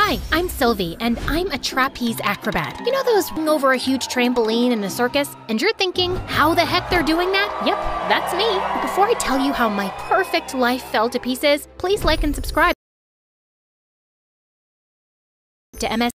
Hi, I'm Sylvie, and I'm a trapeze acrobat. You know those over a huge trampoline in a circus? And you're thinking, how the heck they're doing that? Yep, that's me. But before I tell you how my perfect life fell to pieces, please like and subscribe to MS.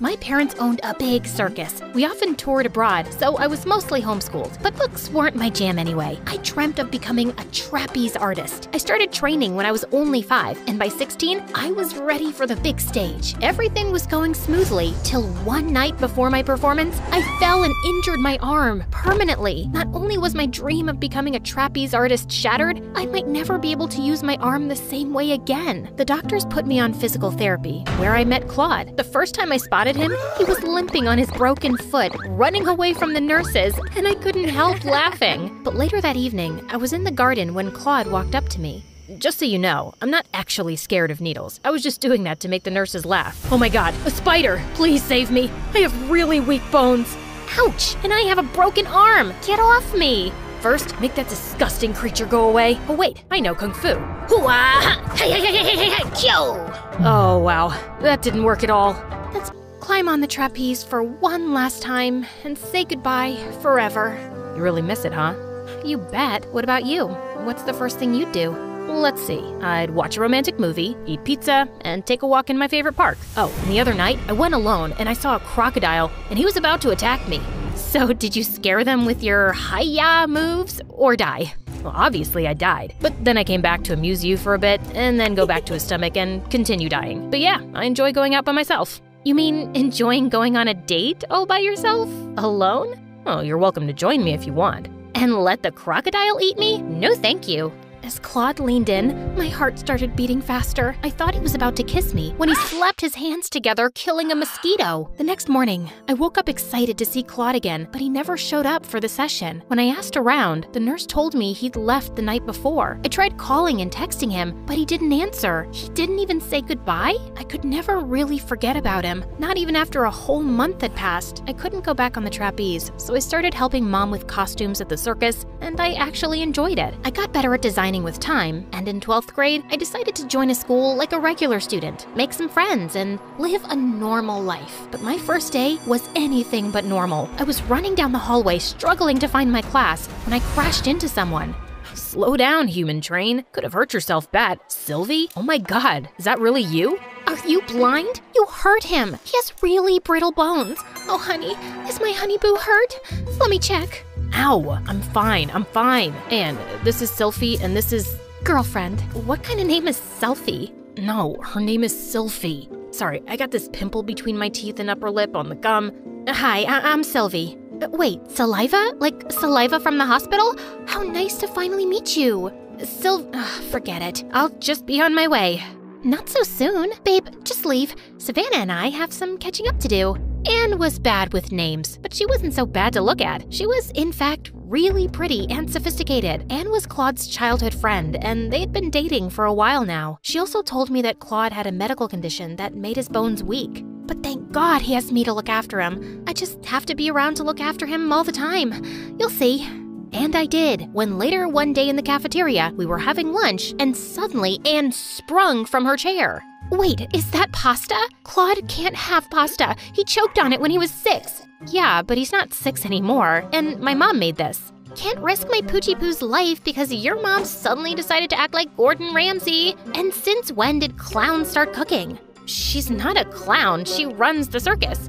My parents owned a big circus. We often toured abroad, so I was mostly homeschooled. But books weren't my jam anyway. I dreamt of becoming a trapeze artist. I started training when I was only 5, and by 16, I was ready for the big stage. Everything was going smoothly, till one night before my performance, I fell and injured my arm permanently. Not only was my dream of becoming a trapeze artist shattered, I might never be able to use my arm the same way again. The doctors put me on physical therapy, where I met Claude. The first time I spotted him, he was limping on his broken foot, running away from the nurses, and I couldn't help laughing. But later that evening, I was in the garden when Claude walked up to me. Just so you know, I'm not actually scared of needles. I was just doing that to make the nurses laugh. Oh my god, a spider! Please save me! I have really weak bones! Ouch! And I have a broken arm! Get off me! First, make that disgusting creature go away. Oh wait, I know Kung Fu. Hoo-ah! Hey, hey, hey, hey, hey, hey, kyo! Oh wow, that didn't work at all. Let's climb on the trapeze for one last time and say goodbye forever. You really miss it, huh? You bet. What about you? What's the first thing you'd do? Let's see. I'd watch a romantic movie, eat pizza, and take a walk in my favorite park. Oh, and the other night, I went alone and I saw a crocodile and he was about to attack me. So did you scare them with your hi-ya moves or die? Well, obviously I died, but then I came back to amuse you for a bit and then go back to his stomach and continue dying. But yeah, I enjoy going out by myself. You mean enjoying going on a date all by yourself? Alone? Oh, you're welcome to join me if you want. And let the crocodile eat me? No thank you. As Claude leaned in, my heart started beating faster. I thought he was about to kiss me when he slapped his hands together, killing a mosquito. The next morning, I woke up excited to see Claude again, but he never showed up for the session. When I asked around, the nurse told me he'd left the night before. I tried calling and texting him, but he didn't answer. He didn't even say goodbye. I could never really forget about him. Not even after a whole month had passed. I couldn't go back on the trapeze, so I started helping Mom with costumes at the circus, and I actually enjoyed it. I got better at designing with time, and in 12th grade, I decided to join a school like a regular student, make some friends, and live a normal life. But my first day was anything but normal. I was running down the hallway, struggling to find my class, when I crashed into someone. Slow down, human train. Could have hurt yourself bad. Sylvie? Oh my god, is that really you? Are you blind? You hurt him. He has really brittle bones. Oh honey, is my honeyboo hurt? Let me check. Ow, I'm fine. And this is Sylphie, and this is girlfriend. What kind of name is Selfie? No, her name is Sylphie. Sorry, I got this pimple between my teeth and upper lip on the gum. Hi, I'm Sylvie. Wait, saliva? Like saliva from the hospital? How nice to finally meet you. Forget it. I'll just be on my way. Not so soon. Babe, just leave. Savannah and I have some catching up to do. Anne was bad with names, but she wasn't so bad to look at. She was, in fact, really pretty and sophisticated. Anne was Claude's childhood friend, and they had been dating for a while now. She also told me that Claude had a medical condition that made his bones weak. But thank God he has me to look after him. I just have to be around to look after him all the time. You'll see. And I did, when later one day in the cafeteria, we were having lunch, and suddenly Anne sprung from her chair. Wait, is that pasta? Claude can't have pasta. He choked on it when he was 6. Yeah, but he's not 6 anymore, and my mom made this. Can't risk my Poochie Poo's life because your mom suddenly decided to act like Gordon Ramsay. And since when did clowns start cooking? She's not a clown, she runs the circus.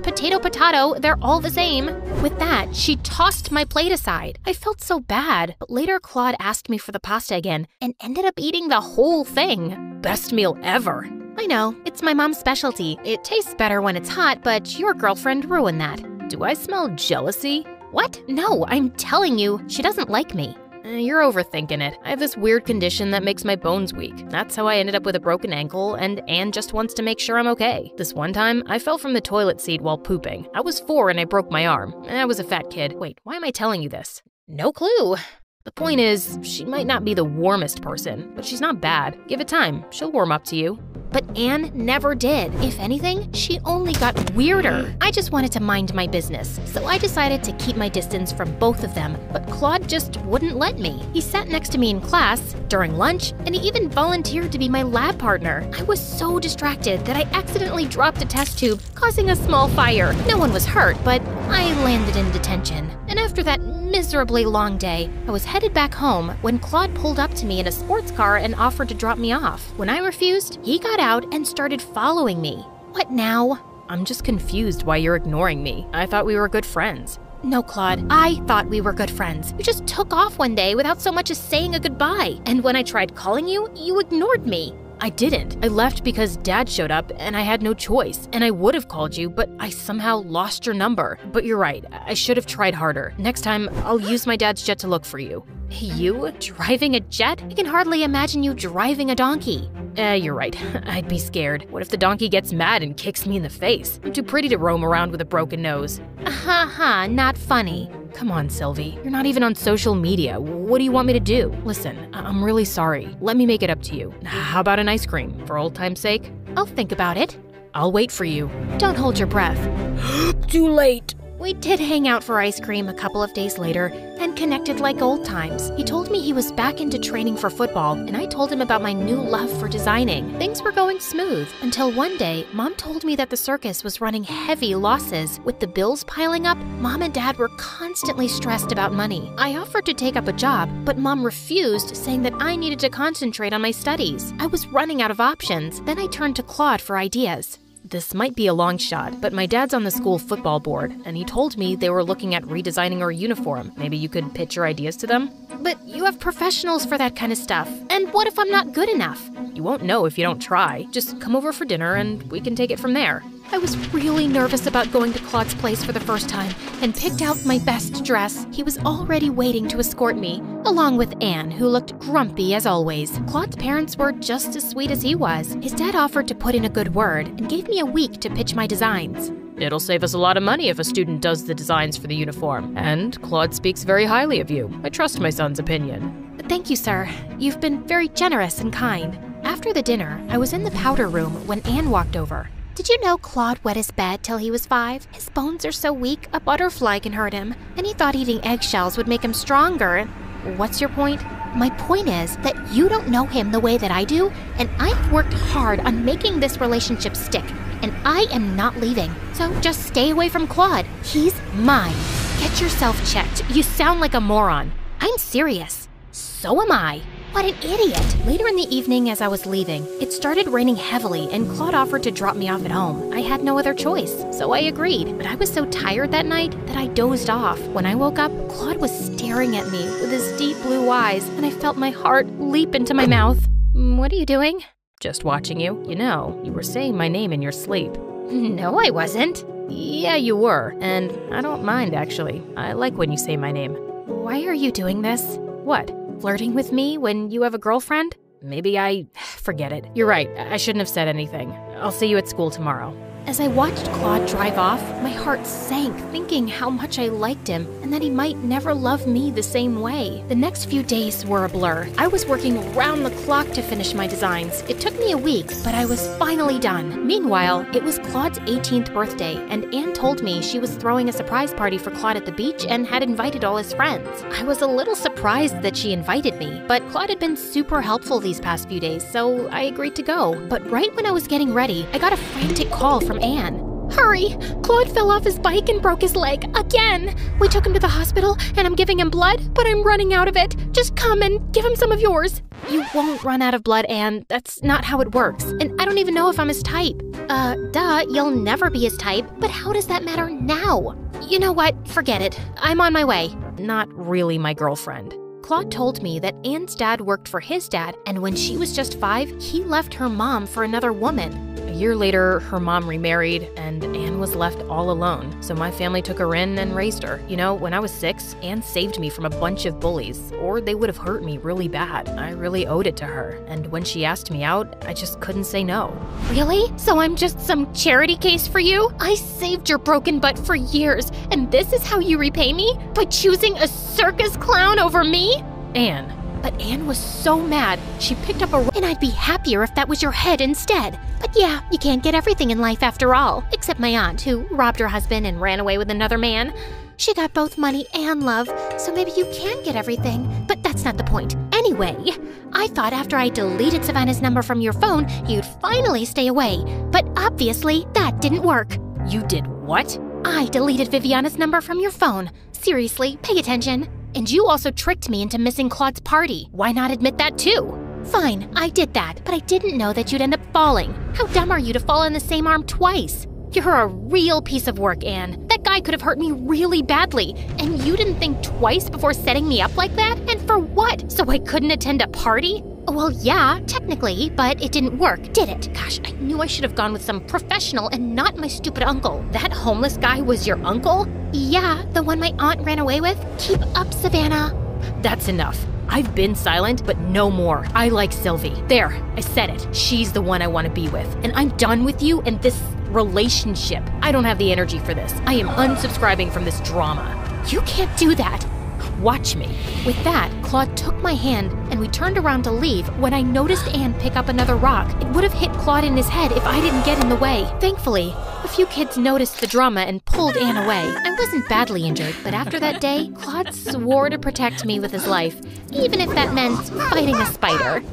Potato, they're all the same. With that, she tossed my plate aside. I felt so bad, but later Claude asked me for the pasta again and ended up eating the whole thing. Best meal ever. I know, it's my mom's specialty. It tastes better when it's hot, but your girlfriend ruined that. Do I smell jealousy? What? No, I'm telling you, she doesn't like me. You're overthinking it. I have this weird condition that makes my bones weak. That's how I ended up with a broken ankle, and Anne just wants to make sure I'm okay. This one time, I fell from the toilet seat while pooping. I was 4 and I broke my arm. I was a fat kid. Wait, why am I telling you this? No clue. The point is, she might not be the warmest person, but she's not bad. Give it time. She'll warm up to you. but Anne never did. If anything, she only got weirder. I just wanted to mind my business, so I decided to keep my distance from both of them, but Claude just wouldn't let me. He sat next to me in class, during lunch, and he even volunteered to be my lab partner. I was so distracted that I accidentally dropped a test tube, causing a small fire. No one was hurt, but I landed in detention. And after that miserably long day, I was headed back home when Claude pulled up to me in a sports car and offered to drop me off. When I refused, he got out and started following me. What now? I'm just confused why you're ignoring me. I thought we were good friends. No, Claude, I thought we were good friends. You just took off one day without so much as saying a goodbye. And when I tried calling you, you ignored me. I didn't. I left because Dad showed up and I had no choice. And I would have called you, but I somehow lost your number. But you're right, I should have tried harder. Next time, I'll use my dad's jet to look for you. You? Driving a jet? I can hardly imagine you driving a donkey. You're right. I'd be scared. What if the donkey gets mad and kicks me in the face? I'm too pretty to roam around with a broken nose. Ha, not funny. Come on, Sylvie. You're not even on social media. What do you want me to do? Listen, I'm really sorry. Let me make it up to you. How about an ice cream, for old time's sake? I'll think about it. I'll wait for you. Don't hold your breath. Too late. We did hang out for ice cream a couple of days later and connected like old times. He told me he was back into training for football, and I told him about my new love for designing. Things were going smooth until one day, Mom told me that the circus was running heavy losses. With the bills piling up, Mom and Dad were constantly stressed about money. I offered to take up a job, but Mom refused, saying that I needed to concentrate on my studies. I was running out of options. Then I turned to Claude for ideas. This might be a long shot, but my dad's on the school football board, and he told me they were looking at redesigning our uniform. Maybe you could pitch your ideas to them? But you have professionals for that kind of stuff. And what if I'm not good enough? You won't know if you don't try. Just come over for dinner and we can take it from there. I was really nervous about going to Claude's place for the first time and picked out my best dress. He was already waiting to escort me, along with Anne, who looked grumpy as always. Claude's parents were just as sweet as he was. His dad offered to put in a good word and gave me a week to pitch my designs. It'll save us a lot of money if a student does the designs for the uniform. And Claude speaks very highly of you. I trust my son's opinion. Thank you, sir. You've been very generous and kind. After the dinner, I was in the powder room when Anne walked over. Did you know Claude wet his bed till he was 5? His bones are so weak, a butterfly can hurt him. And he thought eating eggshells would make him stronger. What's your point? My point is that you don't know him the way that I do, and I've worked hard on making this relationship stick, and I am not leaving. So just stay away from Claude. He's mine. Get yourself checked. You sound like a moron. I'm serious. So am I. What an idiot! Later in the evening as I was leaving, it started raining heavily and Claude offered to drop me off at home. I had no other choice, so I agreed, but I was so tired that night that I dozed off. When I woke up, Claude was staring at me with his deep blue eyes, and I felt my heart leap into my mouth. What are you doing? Just watching you. You know, you were saying my name in your sleep. No, I wasn't. Yeah, you were, and I don't mind actually. I like when you say my name. Why are you doing this? What? Flirting with me when you have a girlfriend? Forget it. You're right, I shouldn't have said anything. I'll see you at school tomorrow. As I watched Claude drive off, my heart sank, thinking how much I liked him and that he might never love me the same way. The next few days were a blur. I was working round the clock to finish my designs. It took me a week, but I was finally done. Meanwhile, it was Claude's 18th birthday, and Anne told me she was throwing a surprise party for Claude at the beach and had invited all his friends. I was a little surprised that she invited me, but Claude had been super helpful these past few days, so I agreed to go. But right when I was getting ready, I got a frantic call from Anne. Hurry! Claude fell off his bike and broke his leg again! We took him to the hospital and I'm giving him blood, but I'm running out of it. Just come and give him some of yours. You won't run out of blood, Anne. That's not how it works. And I don't even know if I'm his type. Duh, you'll never be his type, but how does that matter now? You know what? Forget it. I'm on my way. Not really my girlfriend. Claude told me that Anne's dad worked for his dad, and when she was just 5, he left her mom for another woman. A year later, her mom remarried, and Anne was left all alone. So my family took her in and raised her. You know, when I was 6, Anne saved me from a bunch of bullies, or they would have hurt me really bad. I really owed it to her, and when she asked me out, I just couldn't say no. Really? So I'm just some charity case for you? I saved your broken butt for years, and this is how you repay me? By choosing a circus clown over me? Anne. But Anne was so mad, she picked up a rock, and I'd be happier if that was your head instead. But yeah, you can't get everything in life after all, except my aunt, who robbed her husband and ran away with another man. She got both money and love, so maybe you can get everything, but that's not the point. Anyway, I thought after I deleted Savannah's number from your phone, you'd finally stay away, but obviously that didn't work. You did what? I deleted Viviana's number from your phone. Seriously, pay attention. And you also tricked me into missing Claude's party. Why not admit that too? Fine, I did that, but I didn't know that you'd end up falling. How dumb are you to fall on the same arm twice? You're a real piece of work, Anne. That guy could have hurt me really badly, and you didn't think twice before setting me up like that? And for what? So I couldn't attend a party? Well, yeah, technically, but it didn't work, did it? Gosh, I knew I should have gone with some professional and not my stupid uncle. That homeless guy was your uncle? Yeah, the one my aunt ran away with. Keep up, Savannah. That's enough. I've been silent, but no more. I like Sylvie. There, I said it. She's the one I want to be with. And I'm done with you and this relationship. I don't have the energy for this. I am unsubscribing from this drama. You can't do that. Watch me. With that, Claude took my hand, and we turned around to leave when I noticed Anne pick up another rock. It would have hit Claude in his head if I didn't get in the way. Thankfully, a few kids noticed the drama and pulled Anne away. I wasn't badly injured, but after that day, Claude swore to protect me with his life, even if that meant fighting a spider.